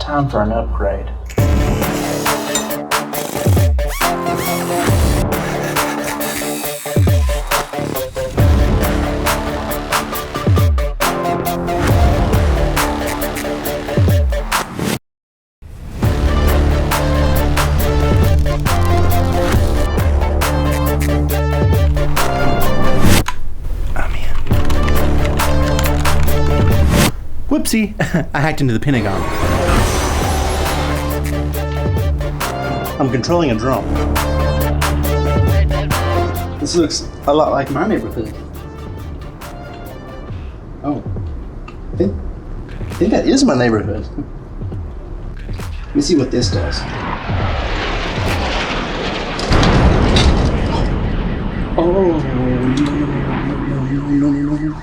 Time for an upgrade. Whoopsie! I hacked into the Pentagon. I'm controlling a drone. This looks a lot like my neighborhood. Oh. I think that is my neighborhood. Let me see what this does. Oh, no.